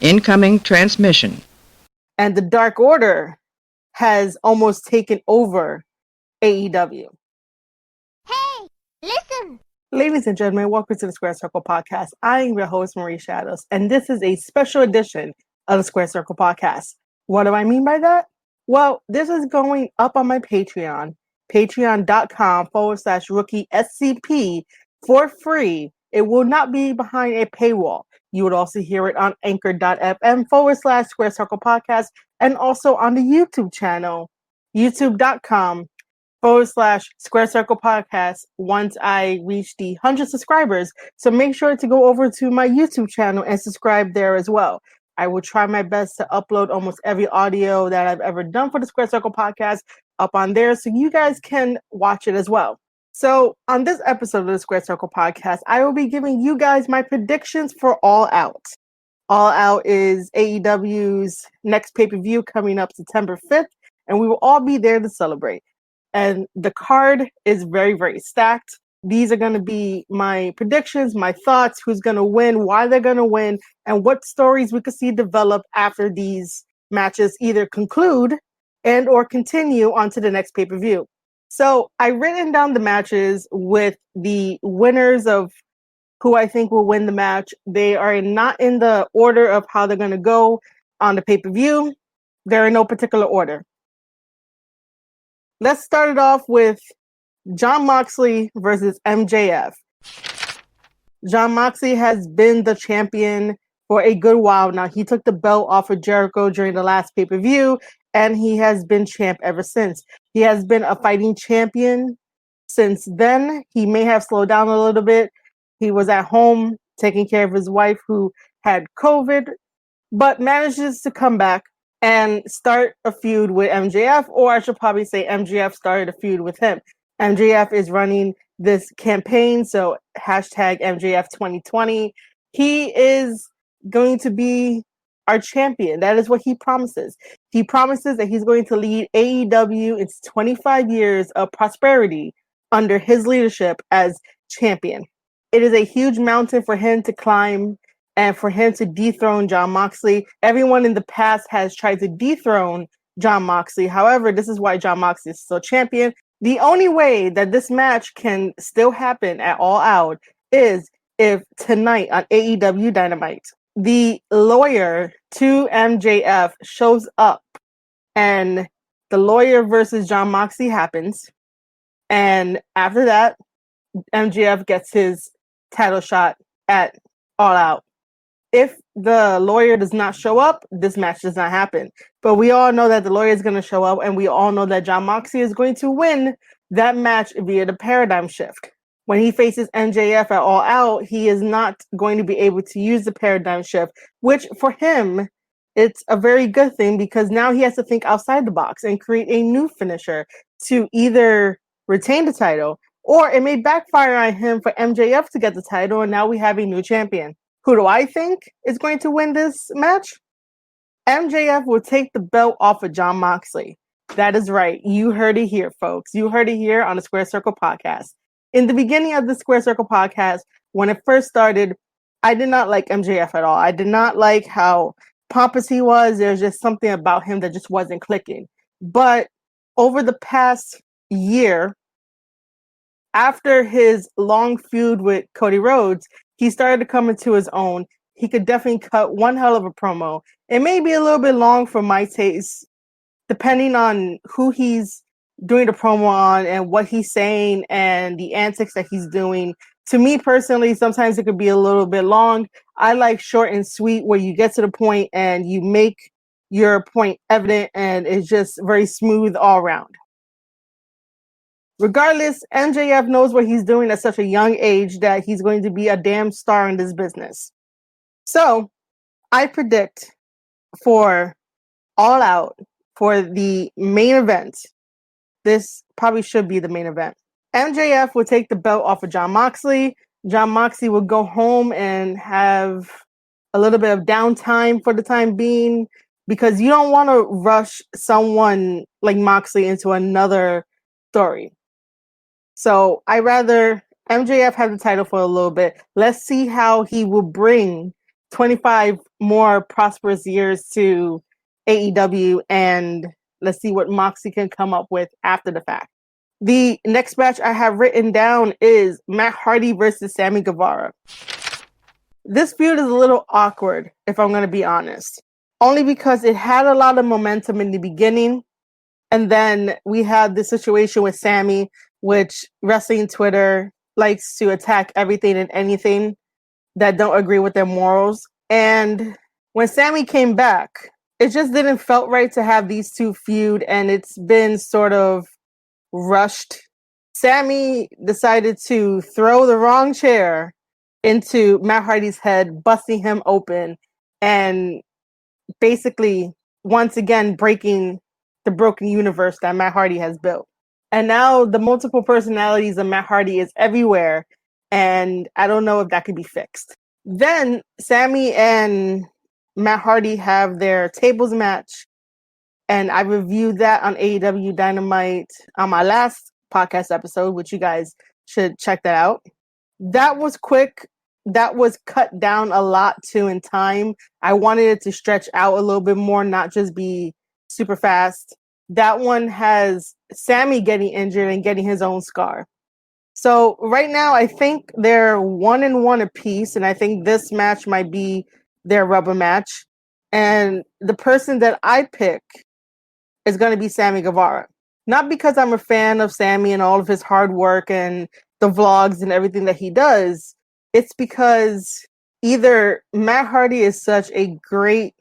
Incoming transmission. And the Dark Order has almost taken over AEW. Hey, listen! Ladies and gentlemen, welcome to the Square Circle Podcast. I am your host, Marie Shadows, and this is a special edition of the Square Circle Podcast. What do I mean by that? Well, this is going up on my Patreon, patreon.com/rookie SCP for free. It will not be behind a paywall. You would also hear it on anchor.fm/Square Circle Podcast and also on the YouTube channel, youtube.com/Square Circle Podcast once I reach the 100 subscribers. So make sure to go over to my YouTube channel and subscribe there as well. I will try my best to upload almost every audio that I've ever done for the Square Circle Podcast up on there so you guys can watch it as well. So on this episode of the Square Circle Podcast, I will be giving you guys my predictions for All Out. All Out is AEW's next pay-per-view coming up September 5th, and we will all be there to celebrate. And the card is very, very stacked. These are going to be my predictions, my thoughts, who's going to win, why they're going to win, and what stories we could see develop after these matches either conclude and or continue on to the next pay-per-view. So I've written down the matches with the winners of who I think will win the match. They are not in the order of how they're going to go on the pay-per-view. They're in no particular order. Let's start it off with Jon Moxley versus MJF. Jon Moxley has been the champion for a good while now. He took the belt off of Jericho during the last pay-per-view, and he has been champ ever since. He has been a fighting champion since then. He may have slowed down a little bit. He was at home taking care of his wife who had COVID, but manages to come back and start a feud with MJF, or I should probably say MJF started a feud with him. MJF is running this campaign, so hashtag MJF 2020. He is going to be our champion. That is what he promises. He promises that he's going to lead AEW into 25 years of prosperity under his leadership as champion. It is a huge mountain for him to climb and for him to dethrone Jon Moxley. Everyone in the past has tried to dethrone Jon Moxley. However, this is why Jon Moxley is still champion. The only way that this match can still happen at All Out is if tonight on AEW Dynamite, the lawyer to MJF shows up and the lawyer versus Jon Moxley happens. And after that, MJF gets his title shot at All Out. If the lawyer does not show up, this match does not happen. But we all know that the lawyer is going to show up, and we all know that Jon Moxley is going to win that match via the paradigm shift. When he faces MJF at All Out, he is not going to be able to use the paradigm shift, which for him, it's a very good thing because now he has to think outside the box and create a new finisher to either retain the title, or it may backfire on him for MJF to get the title, and now we have a new champion. Who do I think is going to win this match? MJF will take the belt off of Jon Moxley. That is right. You heard it here, folks. You heard it here on the Square Circle Podcast. In the beginning of the Square Circle Podcast, when it first started, I did not like MJF at all. I did not like how pompous he was. There's just something about him that just wasn't clicking. But over the past year, after his long feud with Cody Rhodes, he started to come into his own. He could definitely cut one hell of a promo. It may be a little bit long for my taste, depending on who he's doing the promo on and what he's saying and the antics that he's doing. To me personally, sometimes it could be a little bit long. I like short and sweet where you get to the point and you make your point evident and it's just very smooth all around. Regardless, MJF knows what he's doing at such a young age that he's going to be a damn star in this business. So, I predict for All Out, for the main event, this probably should be the main event. MJF will take the belt off of Jon Moxley. Jon Moxley will go home and have a little bit of downtime for the time being because you don't want to rush someone like Moxley into another story. So I rather MJF have the title for a little bit. Let's see how he will bring 25 more prosperous years to AEW, and let's see what Moxley can come up with after the fact. The next match I have written down is Matt Hardy versus Sammy Guevara. This feud is a little awkward, if I'm going to be honest, only because it had a lot of momentum in the beginning, and then we had the situation with Sammy, which wrestling Twitter likes to attack everything and anything that don't agree with their morals. And when Sammy came back, it just didn't felt right to have these two feud, and it's been sort of rushed. Sammy decided to throw the wrong chair into Matt Hardy's head, busting him open, and basically once again breaking the broken universe that Matt Hardy has built. And now the multiple personalities of Matt Hardy is everywhere, and I don't know if that could be fixed. Then Sammy and Matt Hardy have their tables match, and I reviewed that on AEW Dynamite on my last podcast episode, which you guys should check that out. That was quick. That was cut down a lot too in time. I wanted it to stretch out a little bit more, not just be super fast. That one has Sammy getting injured and getting his own scar. So right now, I think they're 1-1 apiece, and I think this match might be their rubber match. And the person that I pick is going to be Sammy Guevara. Not because I'm a fan of Sammy and all of his hard work and the vlogs and everything that he does. It's because either Matt Hardy is such a great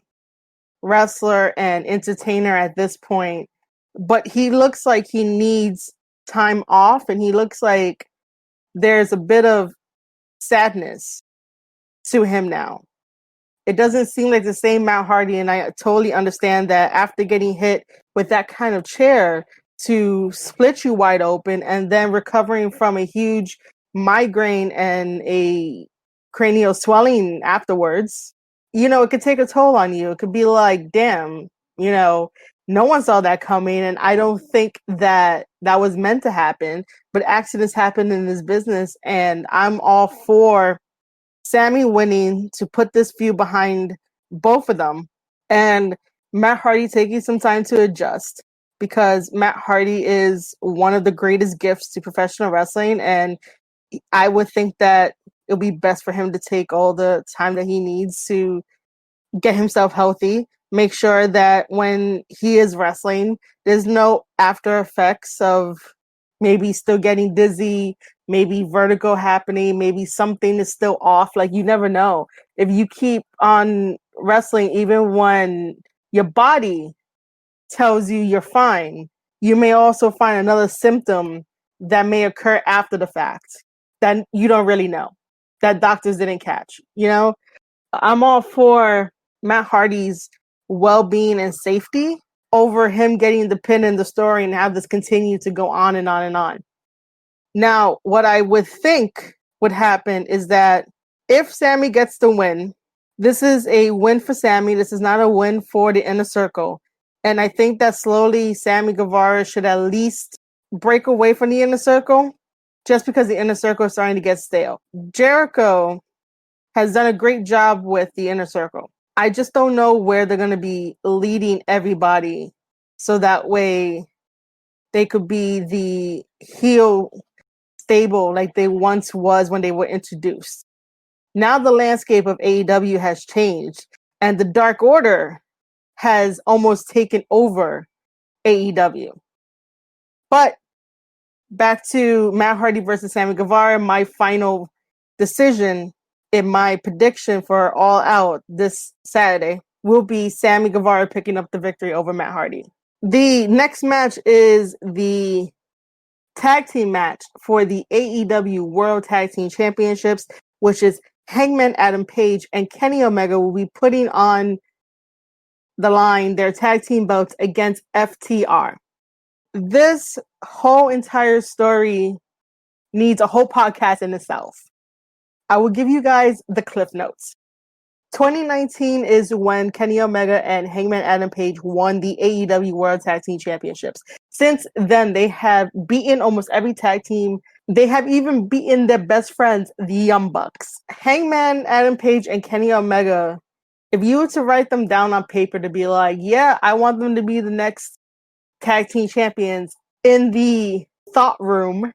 wrestler and entertainer at this point, but he looks like he needs time off, and he looks like there's a bit of sadness to him now. It doesn't seem like the same Matt Hardy, and I totally understand that after getting hit with that kind of chair to split you wide open and then recovering from a huge migraine and a cranial swelling afterwards, it could take a toll on you. It could be like, damn, no one saw that coming, and I don't think that was meant to happen, but accidents happen in this business, and I'm all for Sammy winning to put this feud behind both of them, and Matt Hardy taking some time to adjust, because Matt Hardy is one of the greatest gifts to professional wrestling, and I would think that it'll be best for him to take all the time that he needs to get himself healthy, make sure that when he is wrestling, there's no after effects of maybe still getting dizzy, maybe vertigo happening, maybe something is still off. Like, you never know. If you keep on wrestling, even when your body tells you you're fine, you may also find another symptom that may occur after the fact that you don't really know, that doctors didn't catch. I'm all for Matt Hardy's well-being and safety over him getting the pin in the story and have this continue to go on and on and on. Now, what I would think would happen is that if Sammy gets the win, this is a win for Sammy. This is not a win for the Inner Circle. And I think that slowly Sammy Guevara should at least break away from the Inner Circle, just because the Inner Circle is starting to get stale. Jericho has done a great job with the Inner Circle. I just don't know where they're going to be leading everybody, so that way they could be the heel stable like they once was when they were introduced. Now the landscape of AEW has changed, and the Dark Order has almost taken over AEW. But back to Matt Hardy versus Sammy Guevara, my final decision in my prediction for All Out this Saturday will be Sammy Guevara picking up the victory over Matt Hardy. The next match is the tag team match for the AEW World Tag Team Championships, which is Hangman Adam Page and Kenny Omega will be putting on the line their tag team belts against FTR. This whole entire story needs a whole podcast in itself. I will give you guys the cliff notes. 2019 is when Kenny Omega and Hangman Adam Page won the AEW World Tag Team Championships. Since then, they have beaten almost every tag team They have even beaten their best friends, the Young Bucks. Hangman, Adam Page, and Kenny Omega, if you were to write them down on paper to be like, yeah, I want them to be the next tag team champions in the thought room,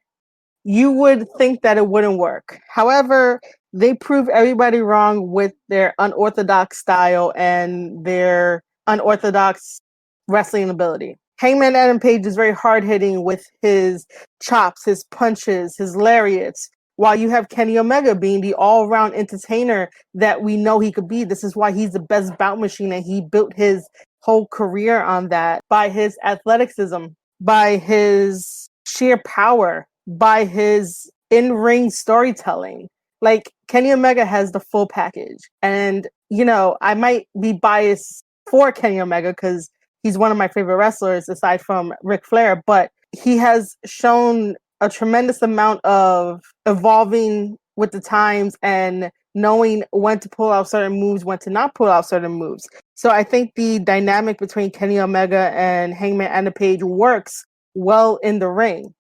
you would think that it wouldn't work. However, they prove everybody wrong with their unorthodox style and their unorthodox wrestling ability. Hangman Adam Page is very hard-hitting with his chops, his punches, his lariats, while you have Kenny Omega being the all-around entertainer that we know he could be. This is why he's the best bout machine, and he built his whole career on that by his athleticism, by his sheer power, by his in-ring storytelling. Like, Kenny Omega has the full package. And, I might be biased for Kenny Omega because he's one of my favorite wrestlers aside from Ric Flair, but he has shown a tremendous amount of evolving with the times and knowing when to pull out certain moves, when to not pull out certain moves. So I think the dynamic between Kenny Omega and Hangman Adam Page works well in the ring.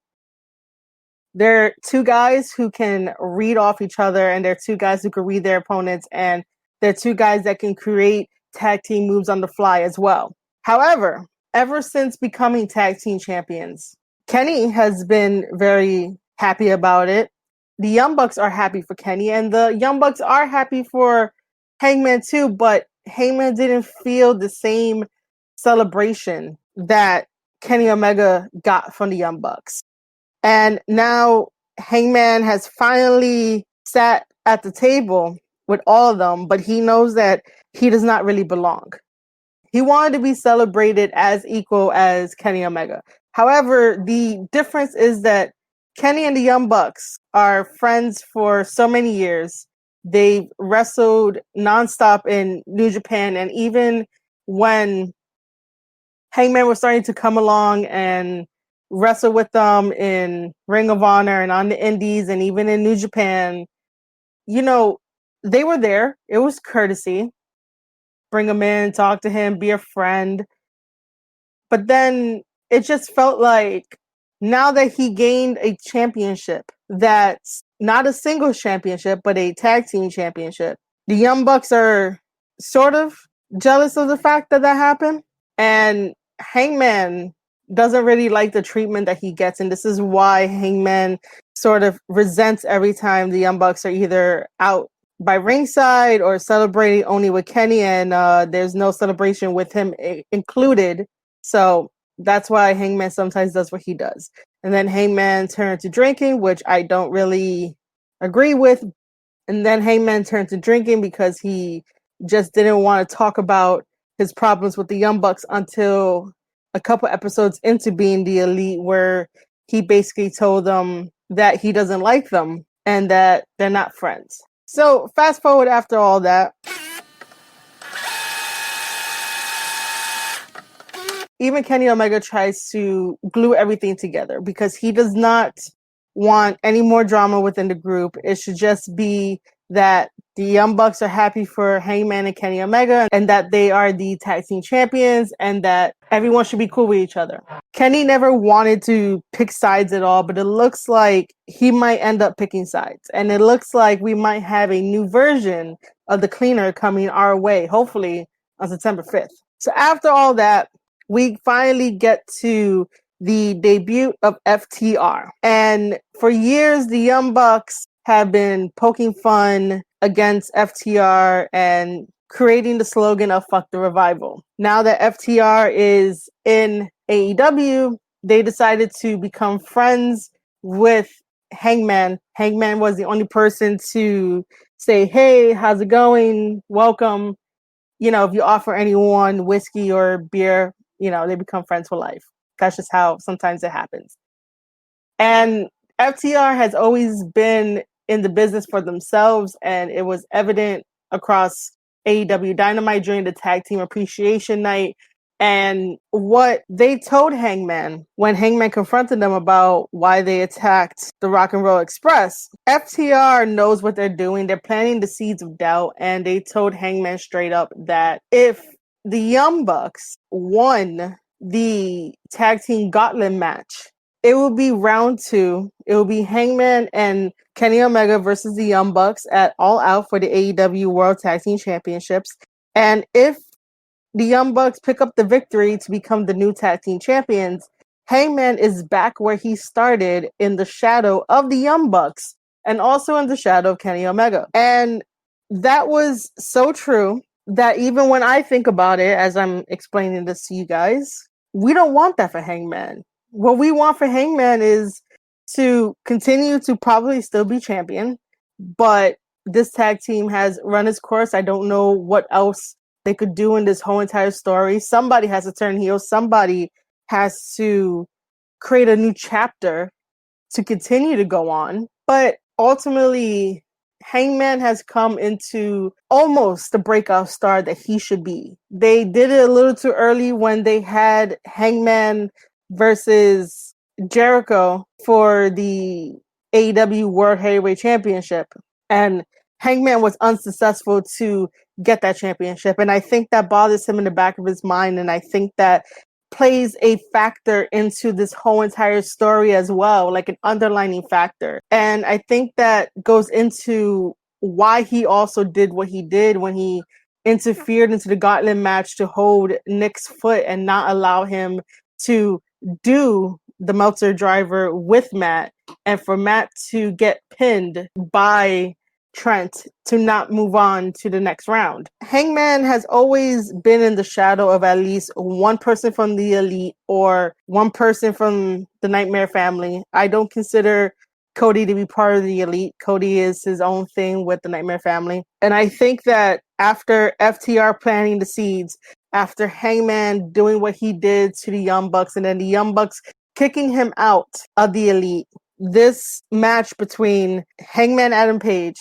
They're two guys who can read off each other, and they're two guys who can read their opponents, and they're two guys that can create tag team moves on the fly as well. However, ever since becoming tag team champions, Kenny has been very happy about it. The Young Bucks are happy for Kenny, and the Young Bucks are happy for Hangman too, but Hangman didn't feel the same celebration that Kenny Omega got from the Young Bucks. And now Hangman has finally sat at the table with all of them, but he knows that he does not really belong. He wanted to be celebrated as equal as Kenny Omega. However, the difference is that Kenny and the Young Bucks are friends for so many years. They've wrestled nonstop in New Japan, and even when Hangman was starting to come along and wrestle with them in Ring of Honor and on the Indies and even in New Japan, they were there. It was courtesy. Bring him in, talk to him, be a friend. But then it just felt like now that he gained a championship that's not a singles championship, but a tag team championship, the Young Bucks are sort of jealous of the fact that happened. And Hangman doesn't really like the treatment that he gets. And this is why Hangman sort of resents every time the Young Bucks are either out by ringside or celebrating only with Kenny, and there's no celebration with him included. So that's why Hangman sometimes does what he does. And then Hangman turned to drinking, which I don't really agree with. And then Hangman turned to drinking because he just didn't want to talk about his problems with the Young Bucks until a couple episodes into being the Elite, where he basically told them that he doesn't like them and that they're not friends. So fast forward after all that, even Kenny Omega tries to glue everything together because he does not want any more drama within the group. It should just be that the Young Bucks are happy for Hangman and Kenny Omega and that they are the tag team champions and that everyone should be cool with each other. Kenny never wanted to pick sides at all, but it looks like he might end up picking sides. And it looks like we might have a new version of the Cleaner coming our way, hopefully on September 5th. So after all that, we finally get to the debut of FTR. And for years, the Young Bucks have been poking fun against FTR and creating the slogan of "Fuck the Revival." Now that FTR is in AEW, they decided to become friends with Hangman. Hangman was the only person to say, "Hey, how's it going? Welcome." If you offer anyone whiskey or beer, they become friends for life. That's just how sometimes it happens. And FTR has always been in the business for themselves, and it was evident across AEW Dynamite during the Tag Team Appreciation Night. And what they told Hangman when Hangman confronted them about why they attacked the Rock and Roll Express, FTR knows what they're doing. They're planting the seeds of doubt, and they told Hangman straight up that if the Young Bucks won the Tag Team Gauntlet match it will be round 2. It will be Hangman and Kenny Omega versus the Young Bucks at All Out for the AEW World Tag Team Championships. And if the Young Bucks pick up the victory to become the new tag team champions, Hangman is back where he started, in the shadow of the Young Bucks and also in the shadow of Kenny Omega. And that was so true that even when I think about it, as I'm explaining this to you guys, we don't want that for Hangman. What we want for Hangman is to continue to probably still be champion, but this tag team has run its course. I don't know what else they could do in this whole entire story. Somebody has to turn heel. Somebody has to create a new chapter to continue to go on. But ultimately, Hangman has come into almost the breakout star that he should be. They did it a little too early when they had Hangman versus Jericho for the AEW World Heavyweight Championship. And Hangman was unsuccessful to get that championship. And I think that bothers him in the back of his mind. And I think that plays a factor into this whole entire story as well, like an underlining factor. And I think that goes into why he also did what he did when he interfered into the gauntlet match to hold Nick's foot and not allow him to do the Meltzer driver with Matt, and for Matt to get pinned by Trent to not move on to the next round. Hangman has always been in the shadow of at least one person from the Elite or one person from the Nightmare family. I don't consider Cody to be part of the Elite. Cody is his own thing with the Nightmare family. And I think that after FTR planting the seeds, after Hangman doing what he did to the Young Bucks, and then the Young Bucks kicking him out of the Elite, this match between Hangman Adam Page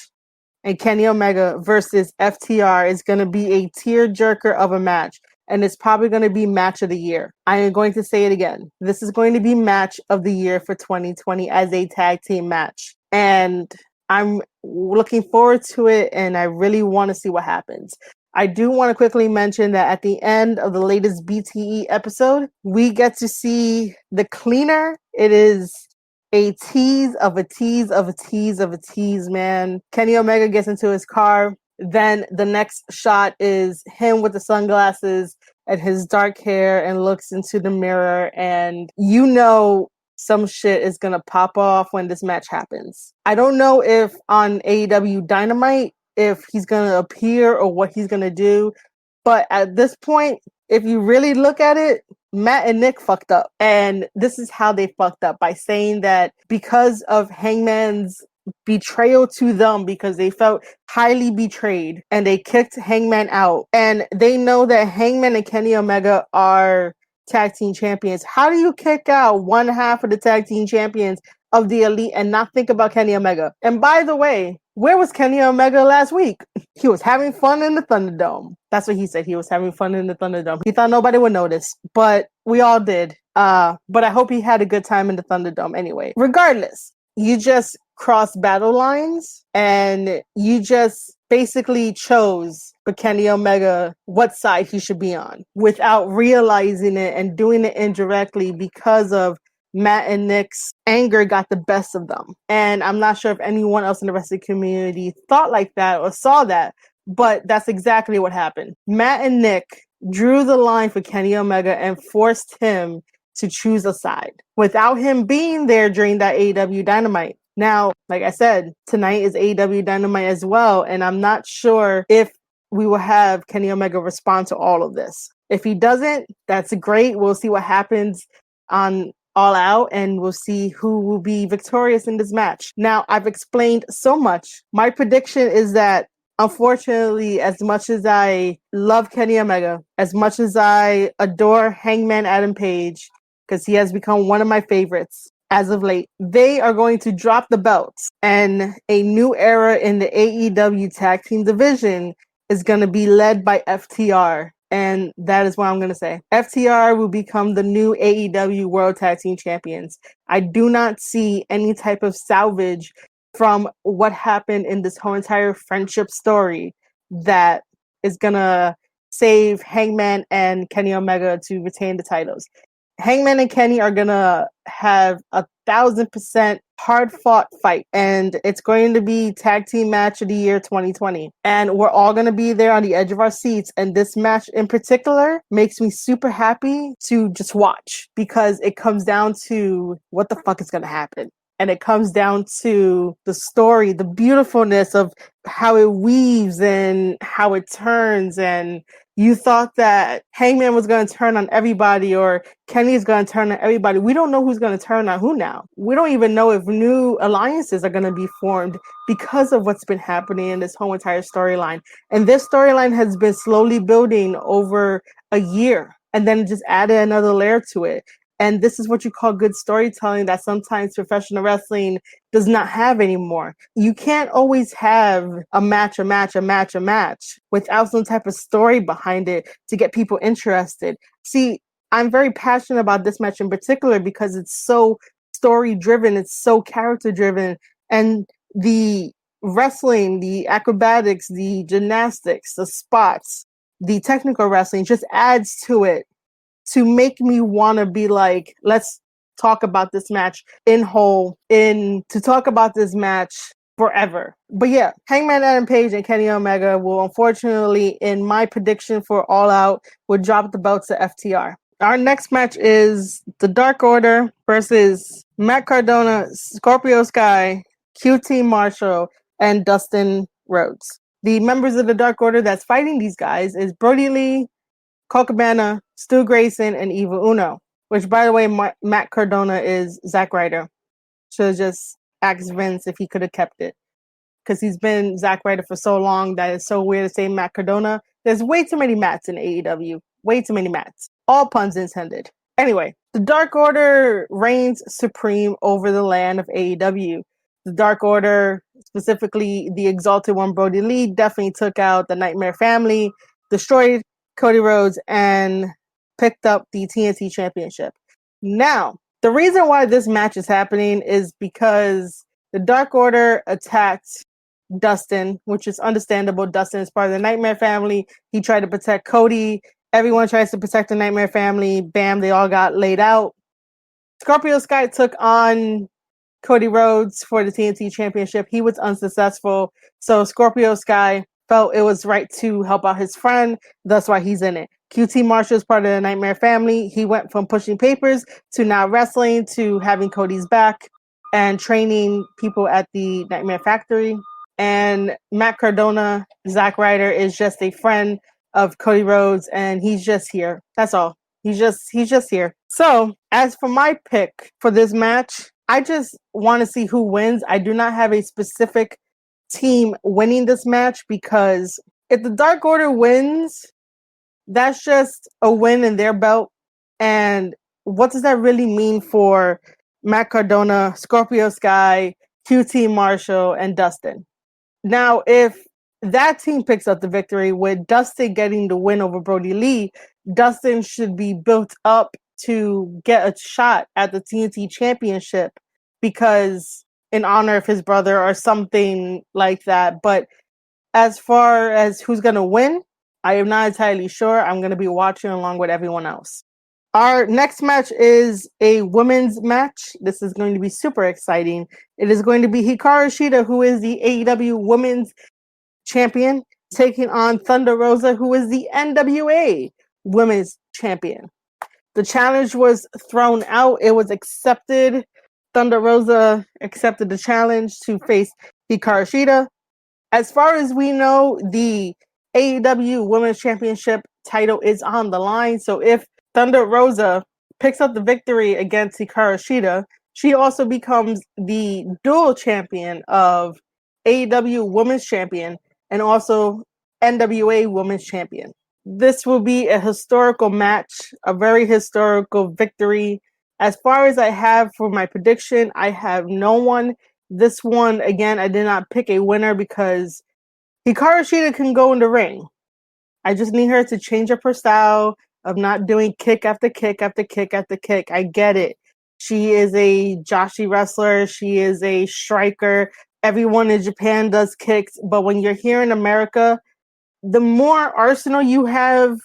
and Kenny Omega versus FTR is going to be a tearjerker of a match. And it's probably going to be match of the year. I am going to say it again. This is going to be match of the year for 2020 as a tag team match. And I'm looking forward to it, and I really want to see what happens. I do want to quickly mention that at the end of the latest BTE episode, we get to see the cleaner. It is a tease of a tease of a tease of a tease, man. Kenny Omega gets into his car. Then the next shot is him with the sunglasses and his dark hair and looks into the mirror. And you know some shit is going to pop off when this match happens. I don't know if on AEW Dynamite, if he's going to appear or what he's going to do. But at this point, if you really look at it, Matt and Nick fucked up. And this is how they fucked up, by saying that because of Hangman's betrayal to them, because they felt highly betrayed and they kicked Hangman out. And they know that Hangman and Kenny Omega are tag team champions. How do you kick out one half of the tag team champions of the Elite and not think about Kenny Omega? And by the way, where was Kenny Omega last week? He was having fun in the Thunderdome. That's what he said. He was having fun in the Thunderdome. He thought nobody would notice, but we all did. But I hope he had a good time in the Thunderdome anyway. Regardless, you just crossed battle lines and you just basically chose for Kenny Omega what side he should be on without realizing it and doing it indirectly because of Matt and Nick's anger got the best of them. And I'm not sure if anyone else in the wrestling community thought like that or saw that, but that's exactly what happened. Matt and Nick drew the line for Kenny Omega and forced him to choose a side without him being there during that AEW Dynamite. Now, like I said, tonight is AEW Dynamite as well, and I'm not sure if we will have Kenny Omega respond to all of this. If he doesn't, that's great. We'll see what happens on All Out, and we'll see who will be victorious in this match. Now, I've explained so much. My prediction is that, unfortunately, as much as I love Kenny Omega, as much as I adore Hangman Adam Page, because he has become one of my favorites as of late, they are going to drop the belts, and a new era in the AEW tag team division is going to be led by FTR. And that is what I'm going to say. FTR will become the new AEW World Tag Team Champions. I do not see any type of salvage from what happened in this whole entire friendship story that is going to save Hangman and Kenny Omega to retain the titles. Hangman and Kenny are gonna have 1,000% hard fought fight, and it's going to be tag team match of the year 2020. And we're all gonna be there on the edge of our seats. And this match in particular makes me super happy to just watch because it comes down to what the fuck is gonna happen. And it comes down to the story, the beautifulness of how it weaves and how it turns. And you thought that Hangman was going to turn on everybody or Kenny's going to turn on everybody. We don't know who's going to turn on who now. We don't even know if new alliances are going to be formed because of what's been happening in this whole entire storyline. And this storyline has been slowly building over a year and then just added another layer to it. And this is what you call good storytelling that sometimes professional wrestling does not have anymore. You can't always have a match without some type of story behind it to get people interested. See, I'm very passionate about this match in particular because it's so story driven, it's so character driven, and the wrestling, the acrobatics, the gymnastics, the spots, the technical wrestling just adds to it to make me want to be like, let's talk about this match to talk about this match forever. But yeah, Hangman Adam Page and Kenny Omega will unfortunately, in my prediction for All Out, will drop the belts to FTR. Our next match is the Dark Order versus Matt Cardona, Scorpio Sky, QT Marshall, and Dustin Rhodes. The members of the Dark Order that's fighting these guys is Brody Lee, Colt Cabana, Stu Grayson, and Evil Uno. Which, by the way, Matt Cardona is Zack Ryder. Should have just asked Vince if he could have kept it. Because he's been Zack Ryder for so long that it's so weird to say Matt Cardona. There's way too many Matts in AEW. Way too many Matts. All puns intended. Anyway, the Dark Order reigns supreme over the land of AEW. The Dark Order, specifically the Exalted One, Brody Lee, definitely took out the Nightmare Family, destroyed Cody Rhodes, and picked up the TNT Championship. Now, the reason why this match is happening is because the Dark Order attacked Dustin, which is understandable. Dustin is part of the Nightmare Family. He tried to protect Cody. Everyone tries to protect the Nightmare Family. Bam, they all got laid out. Scorpio Sky took on Cody Rhodes for the TNT Championship. He was unsuccessful. So Scorpio Sky felt it was right to help out his friend. That's why he's in it. QT Marshall is part of the Nightmare Family. He went from pushing papers to now wrestling to having Cody's back and training people at the Nightmare Factory. And Matt Cardona, Zack Ryder, is just a friend of Cody Rhodes, and he's just here. That's all. He's just here. So, as for my pick for this match, I just want to see who wins. I do not have a specific team winning this match because if the Dark Order wins, that's just a win in their belt. And what does that really mean for Matt Cardona, Scorpio Sky, QT Marshall, and Dustin? Now, if that team picks up the victory with Dustin getting the win over Brody Lee, Dustin should be built up to get a shot at the TNT Championship because in honor of his brother or something like that. But as far as who's going to win, I am not entirely sure. I'm going to be watching along with everyone else. Our next match is a women's match. This is going to be super exciting. It is going to be Hikaru Shida, who is the AEW Women's Champion, taking on Thunder Rosa, who is the NWA Women's Champion. The challenge was thrown out. It was accepted. Thunder Rosa accepted the challenge to face Hikaru Shida. As far as we know, the AEW Women's Championship title is on the line. So if Thunder Rosa picks up the victory against Hikaru Shida, she also becomes the dual champion of AEW Women's Champion and also NWA Women's Champion. This will be a historical match, a very historical victory. As far as I have for my prediction, I have no one. This one, again, I did not pick a winner because Hikaru Shida can go in the ring. I just need her to change up her style of not doing kick after kick after kick after kick. I get it. She is a Joshi wrestler. She is a striker. Everyone in Japan does kicks. But when you're here in America, the more arsenal you have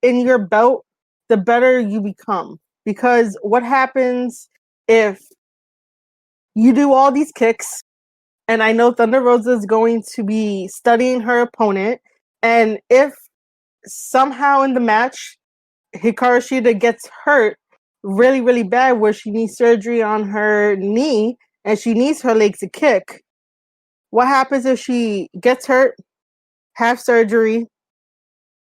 in your belt, the better you become. Because what happens if you do all these kicks, and I know Thunder Rosa is going to be studying her opponent, and if somehow in the match Hikaru Shida gets hurt really, really bad where she needs surgery on her knee and she needs her leg to kick, what happens if she gets hurt, have surgery,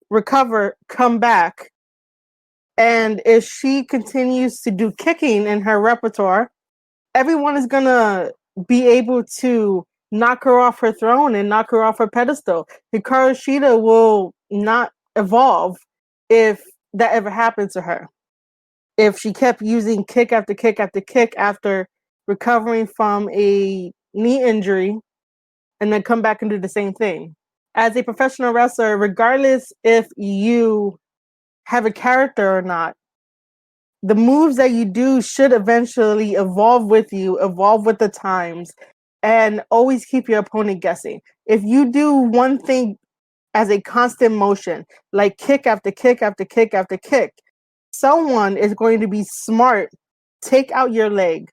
recover, come back, and if she continues to do kicking in her repertoire, everyone is going to be able to knock her off her throne and knock her off her pedestal. Hikaru Shida will not evolve if that ever happened to her. If she kept using kick after kick after kick after recovering from a knee injury and then come back and do the same thing. As a professional wrestler, regardless if you have a character or not, the moves that you do should eventually evolve with you, evolve with the times, and always keep your opponent guessing. If you do one thing as a constant motion, like kick after kick after kick after kick, someone is going to be smart, take out your leg,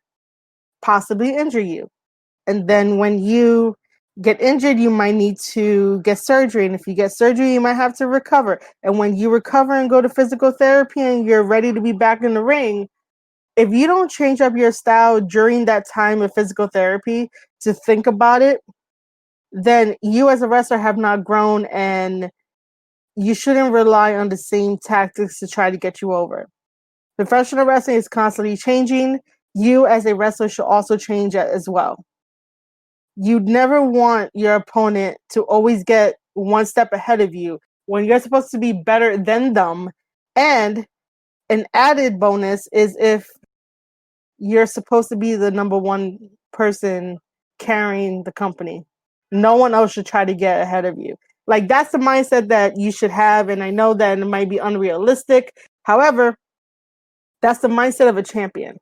possibly injure you. And then when you get injured, you might need to get surgery. And if you get surgery, you might have to recover. And when you recover and go to physical therapy and you're ready to be back in the ring, if you don't change up your style during that time of physical therapy to think about it, then you as a wrestler have not grown, and you shouldn't rely on the same tactics to try to get you over. Professional wrestling is constantly changing. You as a wrestler should also change as well. You'd never want your opponent to always get one step ahead of you when you're supposed to be better than them. And an added bonus is if you're supposed to be the number one person carrying the company. No one else should try to get ahead of you. Like, that's the mindset that you should have. And I know that it might be unrealistic. However, that's the mindset of a champion.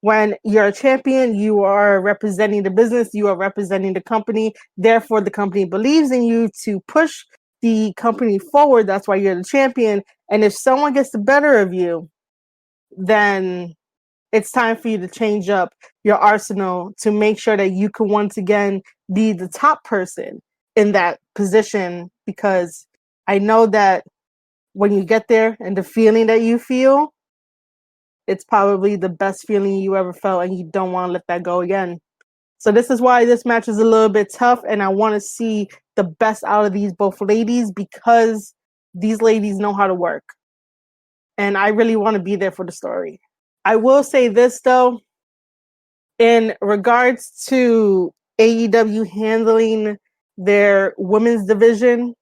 When you're a champion, you are representing the business, you are representing the company. Therefore, the company believes in you to push the company forward. That's why you're the champion. And if someone gets the better of you, then it's time for you to change up your arsenal to make sure that you can once again be the top person in that position. Because I know that when you get there and the feeling that you feel, it's probably the best feeling you ever felt, and you don't want to let that go again. So this is why this match is a little bit tough, and I want to see the best out of these both ladies, because these ladies know how to work. And I really want to be there for the story. I will say this, though, in regards to AEW handling their women's division,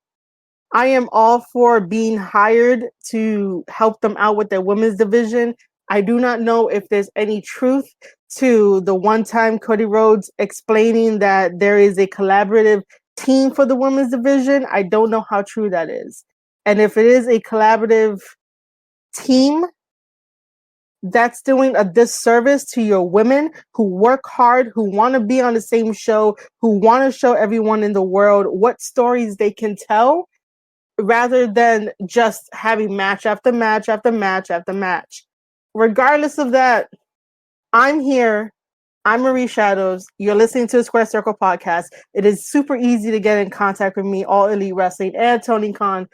I am all for being hired to help them out with their women's division. I do not know if there's any truth to the one time Cody Rhodes explaining that there is a collaborative team for the women's division. I don't know how true that is. And if it is a collaborative team, that's doing a disservice to your women who work hard, who want to be on the same show, who want to show everyone in the world what stories they can tell, rather than just having match after match after match after match. Regardless of that, I'm here. I'm Marie Shadows. You're listening to the Square Circle podcast. It is super easy to get in contact with me, All Elite Wrestling, and Tony Khan,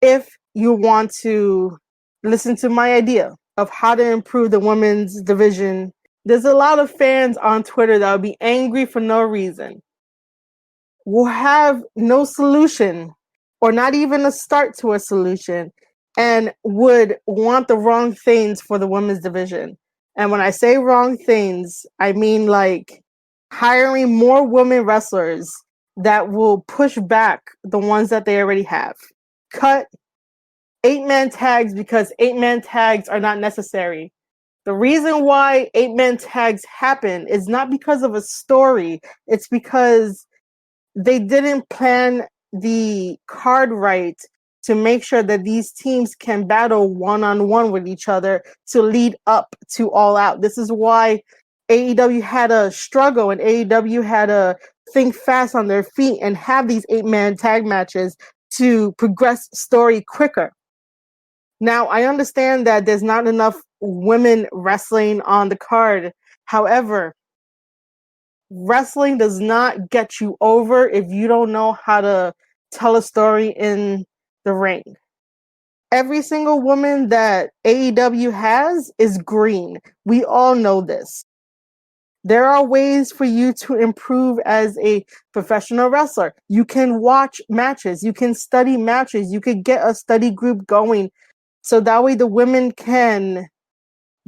if you want to listen to my idea of how to improve the women's division. There's a lot of fans on Twitter that will be angry for no reason, will have no solution or not even a start to a solution, and would want the wrong things for the women's division. And when I say wrong things, I mean like hiring more women wrestlers that will push back the ones that they already have. Cut 8-man tags because 8-man tags are not necessary. The reason why 8-man tags happen is not because of a story. It's because they didn't plan the card right to make sure that these teams can battle one-on-one with each other to lead up to All Out. This is why AEW had a struggle, and AEW had to think fast on their feet and have these 8-man tag matches to progress story quicker. Now, I understand that there's not enough women wrestling on the card. However, wrestling does not get you over if you don't know how to tell a story in the ring. Every single woman that AEW has is green. We all know this. There are ways for you to improve as a professional wrestler. You can watch matches. You can study matches. You could get a study group going so that way the women can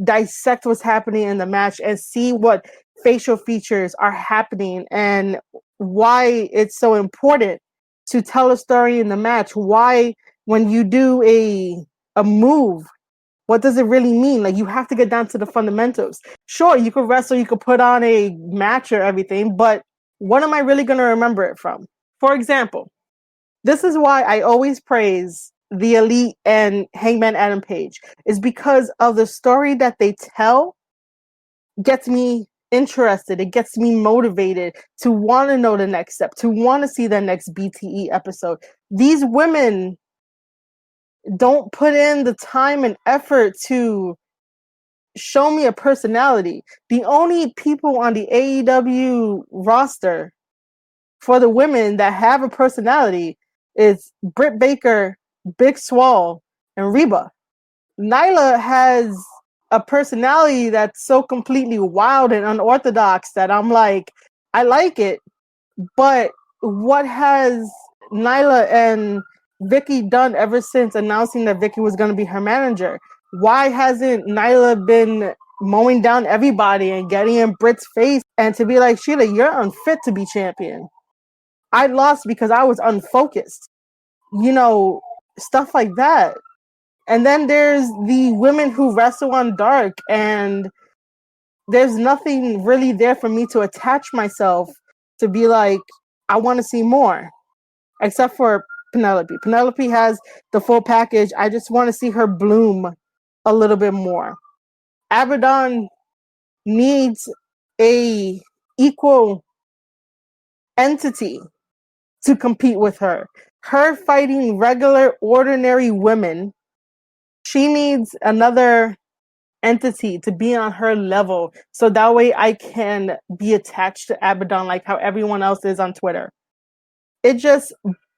dissect what's happening in the match and see what facial features are happening and why it's so important to tell a story in the match. Why, when you do a move, what does it really mean? Like, you have to get down to the fundamentals. Sure, you could wrestle, you could put on a match or everything, but what am I really going to remember it from? For example, this is why I always praise the Elite and Hangman Adam Page, is because of the story that they tell gets me interested. It gets me motivated to want to know the next step, to want to see the next BTE episode. These women don't put in the time and effort to show me a personality. The only people on the AEW roster for the women that have a personality is Britt Baker, Big Swole, and Reba. Nyla has a personality that's so completely wild and unorthodox that I'm like, I like it, but what has Nyla and Vicky done ever since announcing that Vicky was going to be her manager? Why hasn't Nyla been mowing down everybody and getting in Britt's face and to be like, Shida, you're unfit to be champion. I lost because I was unfocused. You know, stuff like that. And then there's the women who wrestle on Dark, and there's nothing really there for me to attach myself to be like, I want to see more. Except for Penelope. Penelope has the full package. I just want to see her bloom a little bit more. Abaddon needs a equal entity to compete with her. Her fighting regular, ordinary women, she needs another entity to be on her level so that way I can be attached to Abaddon like how everyone else is on Twitter. It just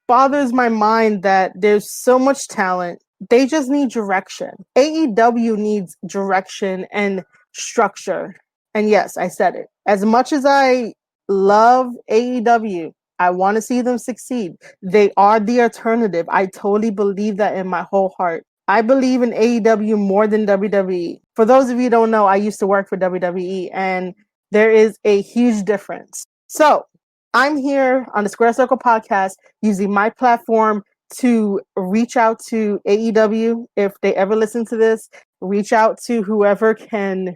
bothers my mind that there's so much talent. They just need direction. AEW needs direction and structure. And yes, I said it. As much as I love AEW, I want to see them succeed. They are the alternative. I totally believe that in my whole heart. I believe in AEW more than WWE. For those of you who don't know, I used to work for WWE, and there is a huge difference. So, I'm here on the Square Circle podcast using my platform to reach out to AEW. If they ever listen to this, reach out to whoever can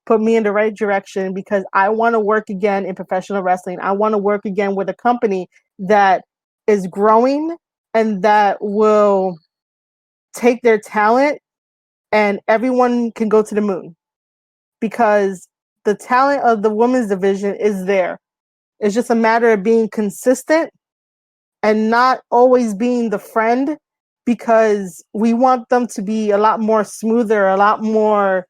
put me in the right direction, because I want to work again in professional wrestling. I want to work again with a company that is growing and that will take their talent and everyone can go to the moon, because the talent of the women's division is there. It's just a matter of being consistent and not always being the friend, because we want them to be a lot more smoother, a lot more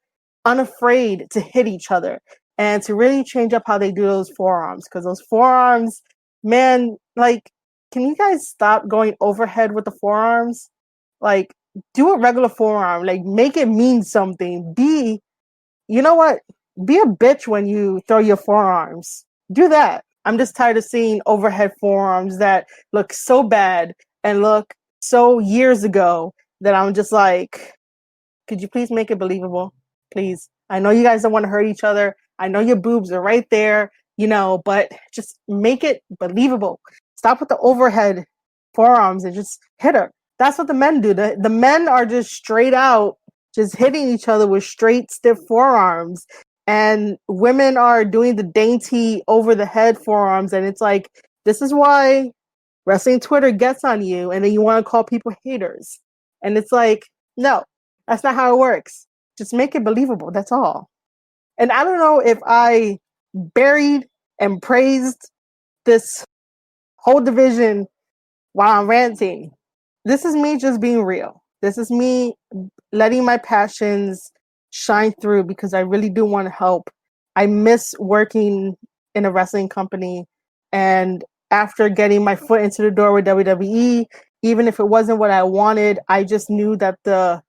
unafraid to hit each other and to really change up how they do those forearms. Because those forearms, man, like, can you guys stop going overhead with the forearms? Like, do a regular forearm. Like, make it mean something. You know what? Be a bitch when you throw your forearms. Do that. I'm just tired of seeing overhead forearms that look so bad and look so years ago that I'm just like, could you please make it believable? Please. I know you guys don't want to hurt each other. I know your boobs are right there, but just make it believable. Stop with the overhead forearms and just hit her. That's what the men do. The men are just straight out, just hitting each other with straight, stiff forearms. And women are doing the dainty over the head forearms. And it's like, this is why wrestling Twitter gets on you. And then you want to call people haters. And it's like, no, that's not how it works. Just make it believable. That's all. And I don't know if I buried and praised this whole division while I'm ranting. This is me just being real. This is me letting my passions shine through because I really do want to help. I miss working in a wrestling company, and after getting my foot into the door with WWE, even if it wasn't what I wanted, I just knew that the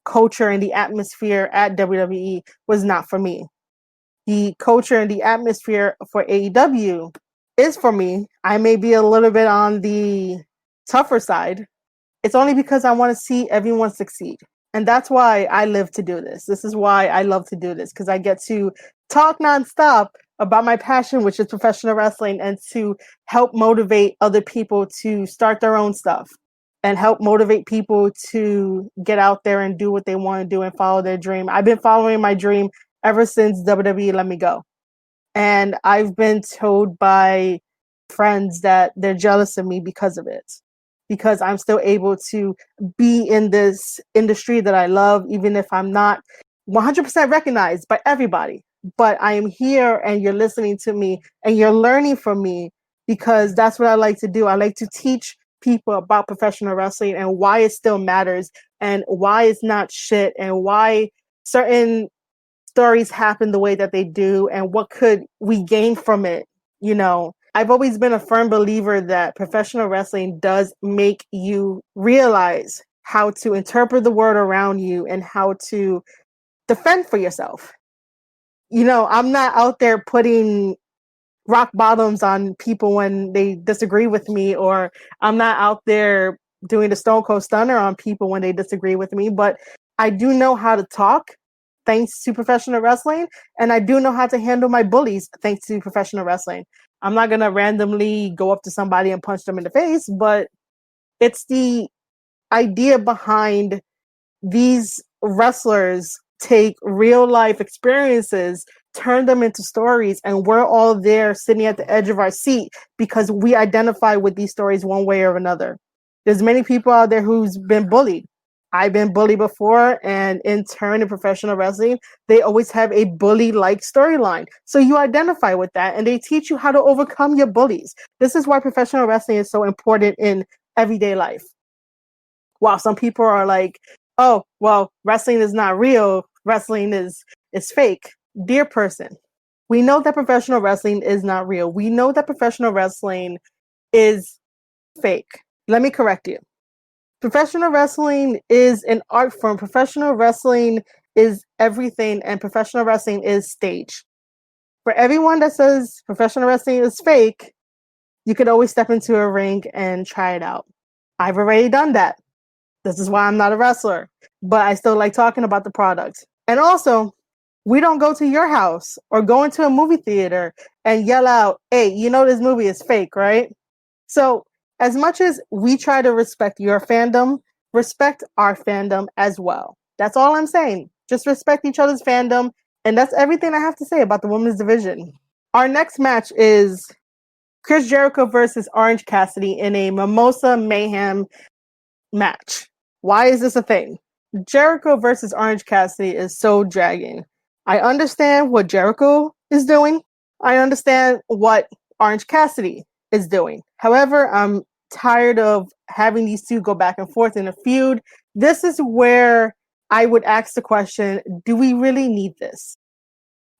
culture and the atmosphere at WWE was not for me. The culture and the atmosphere for AEW is for me. I may be a little bit on the tougher side. It's only because I want to see everyone succeed. And that's why I live to do this. This is why I love to do this, because I get to talk nonstop about my passion, which is professional wrestling, and to help motivate other people to start their own stuff and help motivate people to get out there and do what they want to do and follow their dream. I've been following my dream ever since WWE let me go. And I've been told by friends that they're jealous of me because of it, because I'm still able to be in this industry that I love, even if I'm not 100% recognized by everybody. But I am here and you're listening to me and you're learning from me, because that's what I like to do. I like to teach people about professional wrestling and why it still matters and why it's not shit and why certain stories happen the way that they do and what could we gain from it. You know, I've always been a firm believer that professional wrestling does make you realize how to interpret the world around you and how to defend for yourself. You know, I'm not out there putting rock bottoms on people when they disagree with me, or I'm not out there doing the Stone Cold Stunner on people when they disagree with me, but I do know how to talk thanks to professional wrestling, and I do know how to handle my bullies thanks to professional wrestling. I'm not going to randomly go up to somebody and punch them in the face, but it's the idea behind these wrestlers take real life experiences, turn them into stories, and we're all there sitting at the edge of our seat because we identify with these stories one way or another. There's many people out there who's been bullied. I've been bullied before, and in turn in professional wrestling, they always have a bully-like storyline. So you identify with that, and they teach you how to overcome your bullies. This is why professional wrestling is so important in everyday life. While some people are like, oh, well, wrestling is not real, wrestling is fake. Dear person, we know that professional wrestling is not real. We know that professional wrestling is fake. Let me correct you. Professional wrestling is an art form. Professional wrestling is everything, and professional wrestling is stage. For everyone that says professional wrestling is fake, you could always step into a ring and try it out. I've already done that. This is why I'm not a wrestler, but I still like talking about the product. And also, we don't go to your house or go into a movie theater and yell out, hey, you know this movie is fake, right? So as much as we try to respect your fandom, respect our fandom as well. That's all I'm saying. Just respect each other's fandom. And that's everything I have to say about the women's division. Our next match is Chris Jericho versus Orange Cassidy in a Mimosa Mayhem match. Why is this a thing? Jericho versus Orange Cassidy is so dragging. I understand what Jericho is doing. I understand what Orange Cassidy is doing. However, I'm tired of having these two go back and forth in a feud. This is where I would ask the question, do we really need this?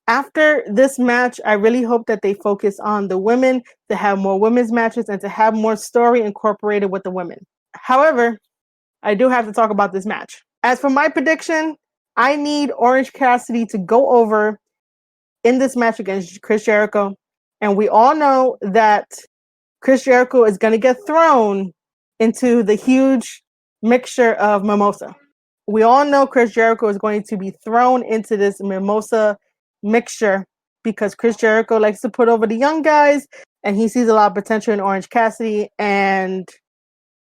After this match, I really hope that they focus on the women, to have more women's matches, and to have more story incorporated with the women. However, I do have to talk about this match. As for my prediction, I need Orange Cassidy to go over in this match against Chris Jericho. And we all know that Chris Jericho is going to get thrown into the huge mixture of mimosa. We all know Chris Jericho is going to be thrown into this mimosa mixture because Chris Jericho likes to put over the young guys, and he sees a lot of potential in Orange Cassidy, and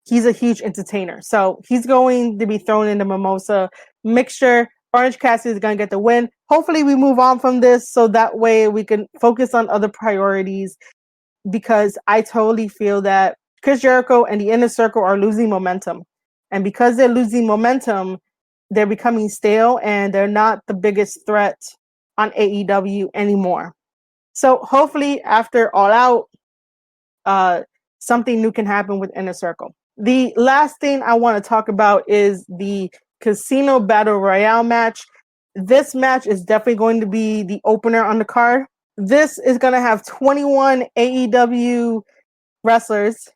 he's a huge entertainer. So he's going to be thrown in the mimosa mixture. Orange Cassidy is going to get the win. Hopefully we move on from this so that way we can focus on other priorities, because I totally feel that Chris Jericho and the Inner Circle are losing momentum. And because they're losing momentum, they're becoming stale and they're not the biggest threat on AEW anymore. So hopefully after All Out, something new can happen with Inner Circle. The last thing I want to talk about is the Casino Battle Royale match. This match is definitely going to be the opener on the card. This is going to have 21 AEW wrestlers,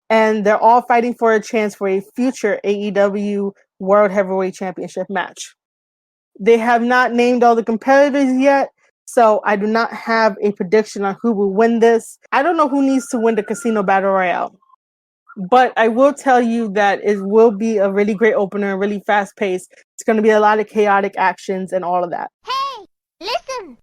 and they're all fighting for a chance for a future AEW World Heavyweight Championship match. They have not named all the competitors yet, so I do not have a prediction on who will win this. I don't know who needs to win the Casino Battle Royale, but I will tell you that it will be a really great opener, really fast paced. It's going to be a lot of chaotic actions and all of that. Hey, listen!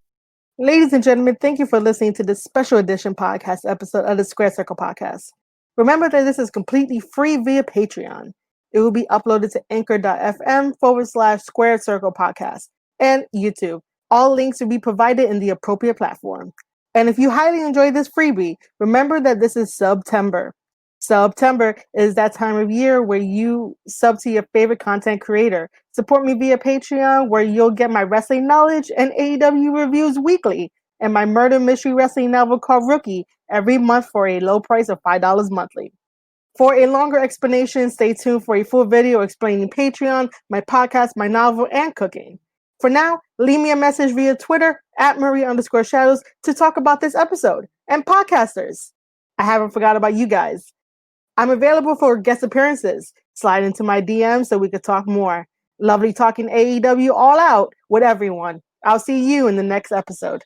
Ladies and gentlemen, thank you for listening to this special edition podcast episode of the Square Circle Podcast. Remember that this is completely free via Patreon. It will be uploaded to anchor.fm/Square Circle Podcast and YouTube. All links will be provided in the appropriate platform. And if you highly enjoy this freebie, remember that this is September. September is that time of year where you sub to your favorite content creator. Support me via Patreon, where you'll get my wrestling knowledge and AEW reviews weekly, and my murder mystery wrestling novel called Rookie every month for a low price of $5 monthly. For a longer explanation, stay tuned for a full video explaining Patreon, my podcast, my novel, and cooking. For now, leave me a message via Twitter @Marie_Shadows to talk about this episode. And podcasters, I haven't forgot about you guys. I'm available for guest appearances. Slide into my DM so we could talk more. Lovely talking AEW All Out with everyone. I'll see you in the next episode.